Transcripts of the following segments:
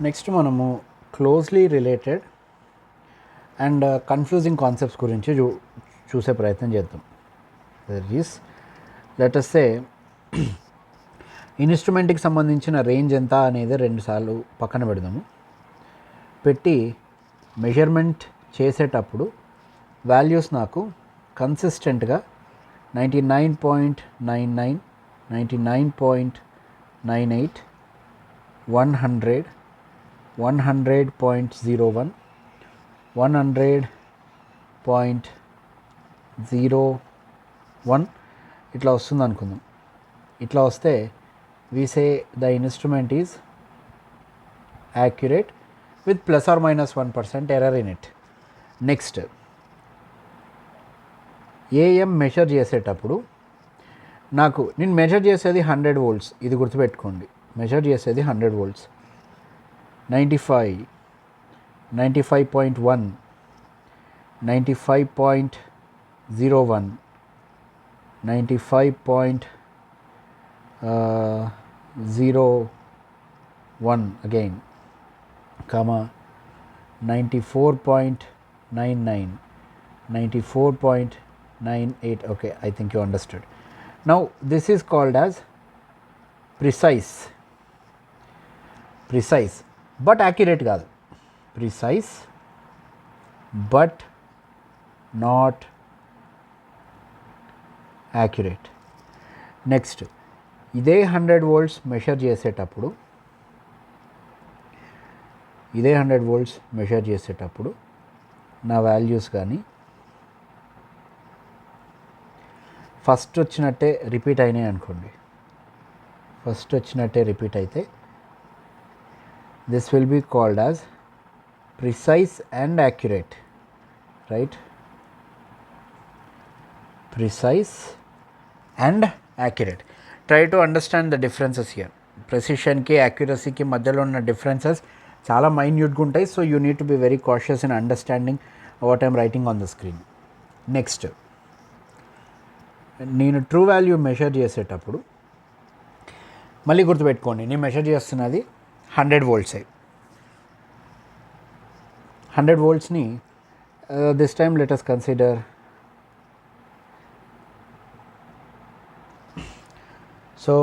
Next మనము closely related and confusing concepts గురించి చూసే ప్రయత్నం చేద్దాం. దట్ ఈస్ లెట్ అస్ సే ఇన్స్ట్రుమెంట్కి సంబంధించిన రేంజ్ ఎంత అనేది 2 సార్లు పక్కన పెడదాము. పెట్టి మెజర్మెంట్ చేసేటప్పుడు వాల్యూస్ నాకు కన్సిస్టెంట్గా 99.99, 99.98, 100, 100.01, 100.01 ఇట్లా వస్తుంది అనుకుందాం. ఇట్లా వస్తే we say the instrument is accurate with plus or minus 1% error in it. Next AM measure చేసేటప్పుడు నేను మెజర్ చేసేది 100 volts, ఇది గుర్తుపెట్టుకోండి. మెజర్ చేసేది 100 volts, 95, 95.1, 95.01, 95.01 again, comma 94.99, 94.98. okay, I think you understood. Now this is called as precise but accurate కాదు. precise but not accurate. Next ఇదే 100 volts measure చేసేటప్పుడు నా వాల్యూస్ కానీ ఫస్ట్ వచ్చినట్టే రిపీట్ అయినాయి అనుకోండి. అయితే this will be called as precise and accurate, right? Precise and accurate. Try to understand the differences here. ప్రెసిషన్కి యాక్యురసీకి మధ్యలో ఉన్న డిఫరెన్సెస్ చాలా మైన్యూట్గా ఉంటాయి. So you need to be very cautious in understanding what I'm writing on the screen. Next నేను true value measure చేసేటప్పుడు మళ్ళీ గుర్తుపెట్టుకోండి, నేను మెషర్ చేస్తున్నది 100 volts. 100 voltsని this time let us consider so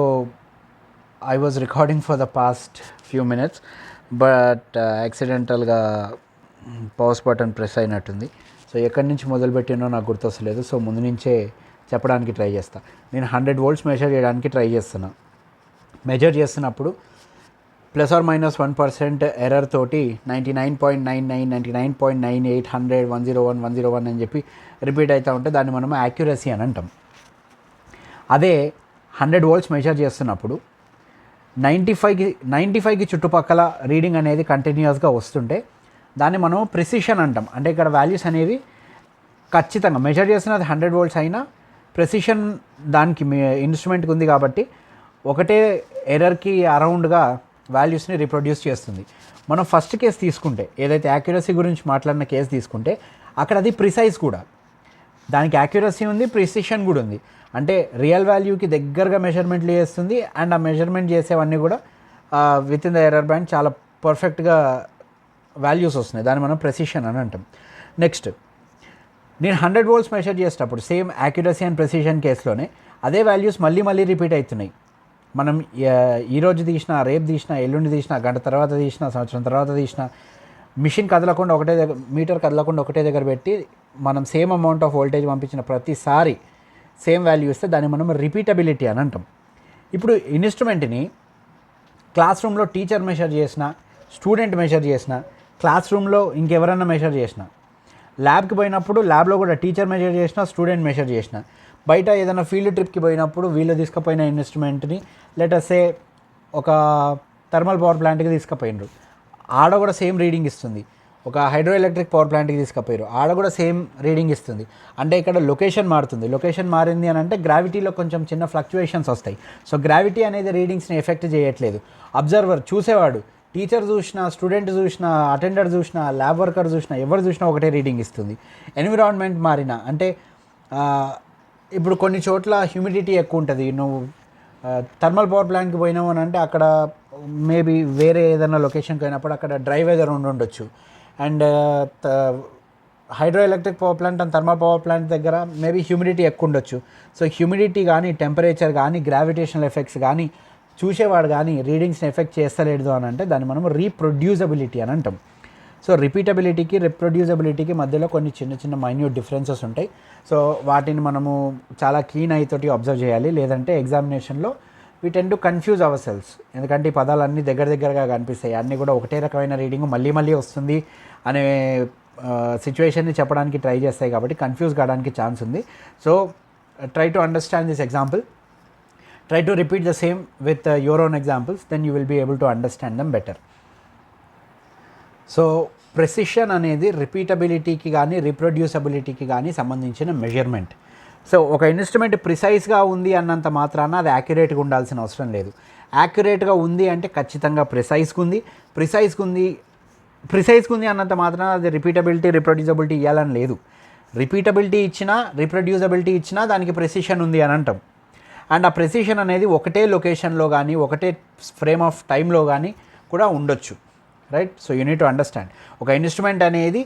I was recording for the past few minutes but accidentalగా pause button press అయినట్టుంది. So ఎక్కడి నుంచి మొదలుపెట్టినో నాకు గుర్తొస్తలేదు. సో ముందు నుంచే చెప్పడానికి ట్రై చేస్తా. నేను 100 volts మెజర్ చేయడానికి ట్రై చేస్తున్నా. మెజర్ చేస్తున్నప్పుడు ప్లస్ ఆర్ మైనస్ 1% ఎర్రర్ తోటి 99.99, 99.98, 100, 101, 101 అని చెప్పి రిపీట్ అవుతూ ఉంటే దాన్ని మనం యాక్యురసీ అని అంటాం. అదే 100 volts మెజర్ చేస్తున్నప్పుడు 95కి చుట్టుపక్కల రీడింగ్ అనేది కంటిన్యూస్గా వస్తుంటే దాన్ని మనం ప్రెసిషన్ అంటాం. అంటే ఇక్కడ వాల్యూస్ అనేవి ఖచ్చితంగా మెజర్ చేస్తున్నది 100 volts అయినా ప్రెసిషన్ దానికి ఇన్స్ట్రుమెంట్కి ఉంది కాబట్టి ఒకటే ఎర్రర్కి అరౌండ్గా వాల్యూస్ని రిప్రొడ్యూస్ చేస్తుంది. మనం ఫస్ట్ కేసు తీసుకుంటే, ఏదైతే యాక్యురసీ గురించి మాట్లాడిన కేసు తీసుకుంటే, అక్కడ అది ప్రిసైజ్ కూడా, దానికి యాక్యురసీ ఉంది, ప్రిసిషన్ కూడా ఉంది. అంటే రియల్ వాల్యూకి దగ్గరగా మెజర్మెంట్లు చేస్తుంది అండ్ ఆ మెజర్మెంట్ చేసేవన్నీ కూడా with in the error band చాలా పర్ఫెక్ట్గా వాల్యూస్ వస్తున్నాయి. దాన్ని మనం ప్రెసిషన్ అని అంటాం. నెక్స్ట్ నేను 100 volts మెజర్ చేసేటప్పుడు సేమ్ యాక్యురసీ అండ్ ప్రెసిషన్ కేసులోనే అదే వాల్యూస్ మళ్ళీ రిపీట్ అవుతున్నాయి. మనం ఈరోజు తీసినా, రేపు తీసినా, ఎల్లుండి తీసినా, గంట తర్వాత తీసినా, సంవత్సరం తర్వాత తీసినా, మిషన్ కదలకుండా ఒకటే దగ్గర, మీటర్ కదలకుండా ఒకటే దగ్గర పెట్టి మనం సేమ్ అమౌంట్ ఆఫ్ వోల్టేజ్ పంపించిన ప్రతిసారి సేమ్ వాల్యూ ఇస్తే దాన్ని మనం రిపీటబిలిటీ అని అంటాం. ఇప్పుడు ఇన్స్ట్రుమెంట్ని క్లాస్ రూమ్లో టీచర్ మెజర్ చేసిన, స్టూడెంట్ మెజర్ చేసిన, క్లాస్ రూమ్లో ఇంకెవరన్నా మెజర్ చేసిన, ల్యాబ్కి పోయినప్పుడు ల్యాబ్లో కూడా టీచర్ మెజర్ చేసిన, స్టూడెంట్ మెజర్ చేసిన, బయట ఏదైనా ఫీల్డ్ ట్రిప్కి పోయినప్పుడు వీళ్ళు తీసుకుపోయిన ఇన్స్ట్రుమెంట్ని లెట్ అస్ సే ఒక థర్మల్ పవర్ ప్లాంట్కి తీసుకుపోయినారు, ఆడ కూడా సేమ్ రీడింగ్ ఇస్తుంది. ఒక హైడ్రో ఎలక్ట్రిక్ పవర్ ప్లాంట్కి తీసుకుపోయారు, ఆడ కూడా సేమ్ రీడింగ్ ఇస్తుంది. అంటే ఇక్కడ లొకేషన్ మారుతుంది. లొకేషన్ మారింది అని అంటే గ్రావిటీలో కొంచెం చిన్న ఫ్లక్చుయేషన్స్ వస్తాయి. సో గ్రావిటీ అనేది రీడింగ్స్ని ఎఫెక్ట్ చేయట్లేదు. అబ్జర్వర్, చూసేవాడు, టీచర్ చూసినా, స్టూడెంట్ చూసినా, అటెండర్ చూసినా, ల్యాబ్ వర్కర్ చూసినా, ఎవరు చూసినా ఒకటే రీడింగ్ ఇస్తుంది. ఎన్విరాన్మెంట్ మారినా, అంటే ఇప్పుడు కొన్ని చోట్ల హ్యూమిడిటీ ఎక్కువ ఉంటుంది. నువ్వు థర్మల్ పవర్ ప్లాంట్కి పోయినావు అని అంటే అక్కడ మేబీ వేరే ఏదైనా లొకేషన్కి పోయినప్పుడు అక్కడ డ్రై వెదర్ ఉండొచ్చు. And hydro electric power plant and thermal power plant దగ్గర మేబీ హ్యూమిడిటీ ఎక్కువ ఉండొచ్చు. సో హ్యూమిడిటీ కానీ, టెంపరేచర్ కానీ, గ్రావిటేషనల్ ఎఫెక్ట్స్ కానీ చూసేవాడు కానీ రీడింగ్స్ని ఎఫెక్ట్ చేస్తలేదు అని అంటే దాన్ని మనం రీప్రొడ్యూసబిలిటీ అని అంటాం. సో రిపీటబిలిటీకి, రిప్రొడ్యూసబిలిటీకి మధ్యలో కొన్ని చిన్న చిన్న మైన్యూట్ డిఫరెన్సెస్ ఉంటాయి. సో వాటిని మనము చాలా క్లీన్ ఐ తోటి అబ్జర్వ్ చేయాలి, లేదంటే ఎగ్జామినేషన్లో we tend to confuse ourselves. ఎందుకంటే ఈ పదాలన్నీ దగ్గరగా కనిపిస్తాయి, అన్నీ కూడా ఒకటే రకమైన రీడింగ్ మళ్ళీ వస్తుంది అనే సిచ్యువేషన్ని చెప్పడానికి ట్రై చేస్తాయి, కాబట్టి కన్ఫ్యూజ్ కావడానికి ఛాన్స్ ఉంది. So try to understand this example, try to repeat the same with your own examples, then you will be able to understand them better. So precision అనేది రిపీటబిలిటీకి కానీ, రిప్రొడ్యూసబిలిటీకి కానీ సంబంధించిన మెజర్మెంట్. సో ఒక ఇన్స్ట్రుమెంట్ ప్రిసైజ్గా ఉంది అన్నంత మాత్రాన అది యాక్యురేట్గా ఉండాల్సిన అవసరం లేదు. యాక్యురేట్గా ఉంది అంటే ఖచ్చితంగా ప్రిసైజ్గా ఉంది అన్నంత మాత్రాన అది రిపీటబిలిటీ, రిప్రొడ్యూసబిలిటీ ఇవ్వాలని లేదు. రిపీటబిలిటీ ఇచ్చినా, రిప్రొడ్యూసబిలిటీ ఇచ్చినా దానికి ప్రెసిషన్ ఉంది అని అంటాం. అండ్ ఆ ప్రెసిషన్ అనేది ఒకటే లొకేషన్లో కానీ, ఒకటే ఫ్రేమ్ ఆఫ్ టైంలో కానీ కూడా ఉండొచ్చు, right? So you need to understand. ఒక ఇన్స్ట్రుమెంట్ అనేది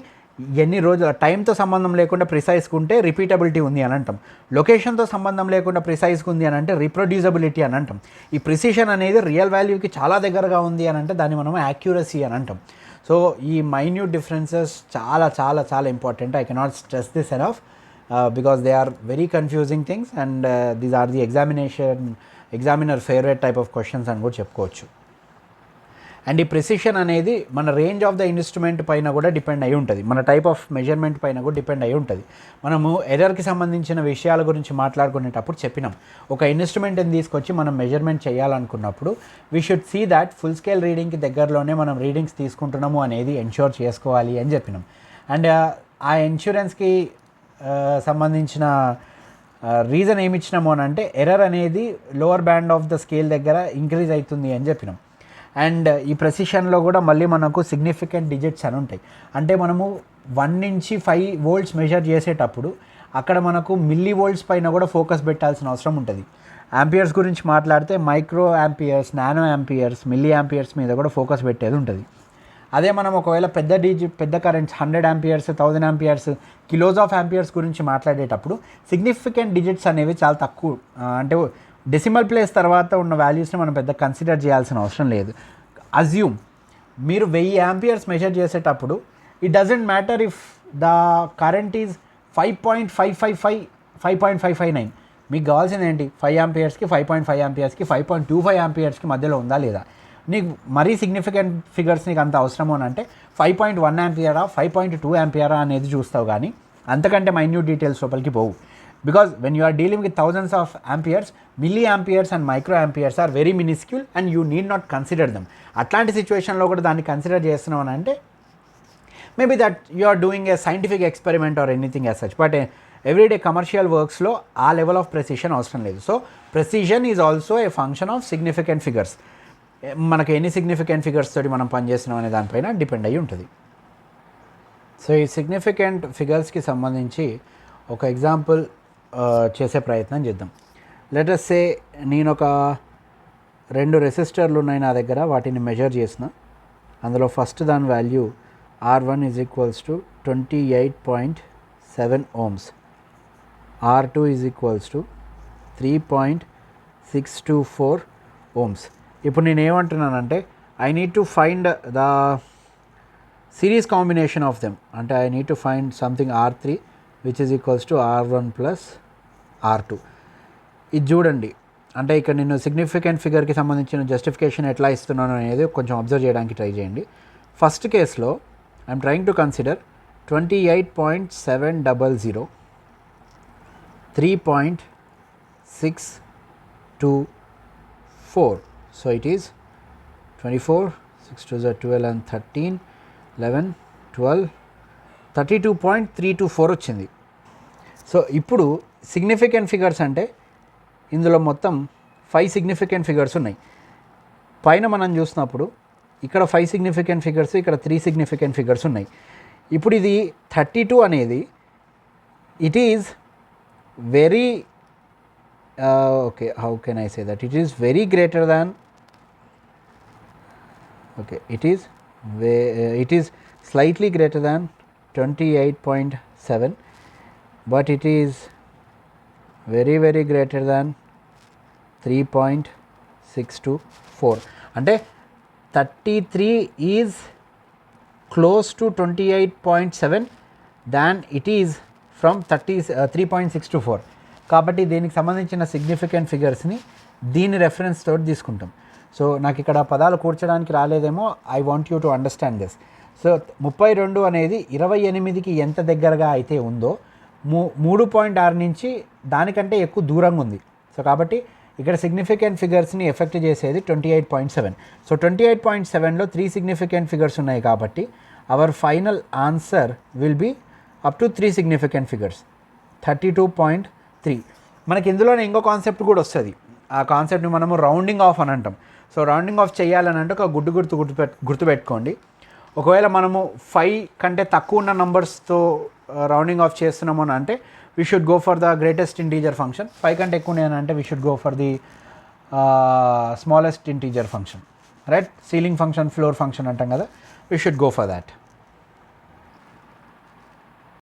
ఎన్ని రోజుల టైంతో సంబంధం లేకుండా ప్రిసైజ్గా ఉంటే రిపీటబిలిటీ ఉంది అని అంటాం. లొకేషన్తో సంబంధం లేకుండా ప్రిసైజ్గా ఉంది అని అంటే రిప్రొడ్యూసబిలిటీ అని అంటాం. ఈ ప్రిసిషన్ అనేది రియల్ వాల్యూకి చాలా దగ్గరగా ఉంది అని అంటే దాన్ని మనం యాక్యురసీ అని అంటాం. సో ఈ మైన్యూట్ డిఫరెన్సెస్ చాలా చాలా చాలా important. I cannot stress this enough because they are very confusing things and these are the examiner favourite type of questions అని కూడా చెప్పుకోవచ్చు. అండ్ ఈ ప్రెసిషన్ అనేది మన రేంజ్ ఆఫ్ ద ఇన్స్ట్రుమెంట్ పైన కూడా డిపెండ్ అయి ఉంటుంది, మన టైప్ ఆఫ్ మెజర్మెంట్ పైన కూడా డిపెండ్ అయి ఉంటుంది. మనము ఎర్రర్కి సంబంధించిన విషయాల గురించి మాట్లాడుకునేటప్పుడు చెప్పినాం, ఒక ఇన్స్ట్రుమెంట్ని తీసుకొచ్చి మనం మెజర్మెంట్ చేయాలనుకున్నప్పుడు we should see that full scale రీడింగ్కి దగ్గరలోనే మనం రీడింగ్స్ తీసుకుంటున్నాము అనేది ఎన్ష్యూర్ చేసుకోవాలి అని చెప్పినాం. అండ్ ఆ ఇన్సూరెన్స్కి సంబంధించిన రీజన్ ఏమి ఇచ్చినాము అని అంటే ఎర్రర్ అనేది lower band of the scale దగ్గర ఇంక్రీజ్ అవుతుంది అని చెప్పినాం. అండ్ ఈ ప్రెసిషన్లో కూడా మళ్ళీ మనకు సిగ్నిఫికెంట్ డిజిట్స్ అని ఉంటాయి. అంటే మనము 1 నుంచి 5 వోల్ట్స్ మెజర్ చేసేటప్పుడు అక్కడ మనకు మిల్లీ వోల్ట్స్ పైన కూడా ఫోకస్ పెట్టాల్సిన అవసరం ఉంటుంది. యాంపియర్స్ గురించి మాట్లాడితే micro amperes, nano amperes, milli amperes మీద కూడా ఫోకస్ పెట్టేది ఉంటుంది. అదే మనం ఒకవేళ పెద్ద currents 100 amperes, 1000 amperes, kilos of amperes గురించి మాట్లాడేటప్పుడు సిగ్నిఫికెంట్ డిజిట్స్ అనేవి చాలా తక్కువ, అంటే డెసిమల్ ప్లేస్ తర్వాత ఉన్న వాల్యూస్ని మనం పెద్ద కన్సిడర్ చేయాల్సిన అవసరం లేదు. అజ్యూమ్ మీరు 1000 యాంపియర్స్ మెజర్ చేసేటప్పుడు it doesn't matter if the current is 5.555, 5.559. మీకు కావాల్సింది ఏంటి? 5 యాంపియర్స్కి, 5.5 యాంపియర్స్కి, 5.25 యాంపియర్స్కి మధ్యలో ఉందా లేదా? నీకు మరీ సిగ్నిఫికెంట్ ఫిగర్స్ నీకు అంత అవసరమో అని అంటే 5.1 యాంపియరా, 5.2 యాంపియరా అనేది చూస్తావు, కానీ అంతకంటే మైన్యూట్ డీటెయిల్స్ లోపలికి పోవు. Because when you are dealing with thousands of amperes, milliamperes and microamperes are very minuscule and you need not consider them. అట్లాంటి సిచ్యువేషన్లో కూడా దాన్ని కన్సిడర్ చేస్తున్నాం అని అంటే maybe that you are doing a scientific experiment or anything as such. But everyday commercial వర్క్స్లో ఆ level of precision అవసరం లేదు. So precision is also a function of significant figures. మనకు ఎన్ని సిగ్నిఫికెంట్ ఫిగర్స్ తోటి మనం పనిచేస్తున్నాం అనే దానిపైన డిపెండ్ అయ్యి ఉంటుంది. సో ఈ సిగ్నిఫికెంట్ ఫిగర్స్కి సంబంధించి ఒక ఎగ్జాంపుల్ చేసే ప్రయత్నం చేద్దాం. లెట్ us సే నేను ఒక 2 రెసిస్టర్లు ఉన్నాయి నా దగ్గర, వాటిని మెజర్ చేసిన. అందులో ఫస్ట్ దాని value R1 is equals to 28.7 ohms, R2 is equals to 3.624 ohms. ఇప్పుడు నేను ఏమంటున్నానంటే I need to find the series combination of them. అంటే I need to find something R3 which is equals to R1 plus R2. ఇది చూడండి, అంటే ఇక్కడ నేను significant ఫిగర్కి సంబంధించిన జస్టిఫికేషన్ ఎట్లా ఇస్తున్నాను అనేది కొంచెం అబ్జర్వ్ చేయడానికి ట్రై చేయండి. ఫస్ట్ కేసులో I'm trying to consider 28.700, 3.624. So it is 24, 6 2 12 and 13, 11, 12, 32.324 వచ్చింది. సో ఇప్పుడు సిగ్నిఫికెంట్ ఫిగర్స్ అంటే ఇందులో మొత్తం 5 సిగ్నిఫికెంట్ ఫిగర్స్ ఉన్నాయి. పైన మనం చూసినప్పుడు ఇక్కడ 5 సిగ్నిఫికెంట్ ఫిగర్స్, ఇక్కడ 3 సిగ్నిఫికెంట్ ఫిగర్స్ ఉన్నాయి. ఇప్పుడు ఇది 32 అనేది it is very okay, how can I say that it is very greater than Okay, it is slightly greater than 28.7, but it is very greater than 3.624. అంటే 33 is close to 28.7 than it is from 3.624. కాబట్టి దీనికి సంబంధించిన significant ఫిగర్స్ని దీని reference తోటి తీసుకుంటాం. So నాకు ఇక్కడ పదాలు కూర్చడానికి రాలేదేమో, I want you to understand this. So 32 అనేది 28కి ఎంత దగ్గరగా అయితే ఉందో 3.6 నుంచి దానికంటే ఎక్కువ దూరంగా ఉంది. సో కాబట్టి ఇక్కడ సిగ్నిఫికెంట్ ఫిగర్స్ని ఎఫెక్ట్ చేసేది 28.7. సో 28.7లో 3 సిగ్నిఫికెంట్ ఫిగర్స్ ఉన్నాయి కాబట్టి our final answer will be up to 3 significant figures 32.3. మనకి ఇందులోనే ఇంకో కాన్సెప్ట్ కూడా వస్తుంది. ఆ కాన్సెప్ట్ని మనము రౌండింగ్ ఆఫ్ అని అంటాం. సో రౌండింగ్ ఆఫ్ చేయాలని అంటే ఒక గుర్తుపెట్టుకోండి. ఒకవేళ మనము 5 కంటే తక్కువ ఉన్న నంబర్స్తో రౌండింగ్ ఆఫ్ చేస్తున్నాము అని అంటే we should go for the greatest integer function. 5 కంటే ఎక్కువ ఉన్నాయని అంటే we should go for the smallest integer function, right? Ceiling function, floor function అంటాం కదా, we should go for that.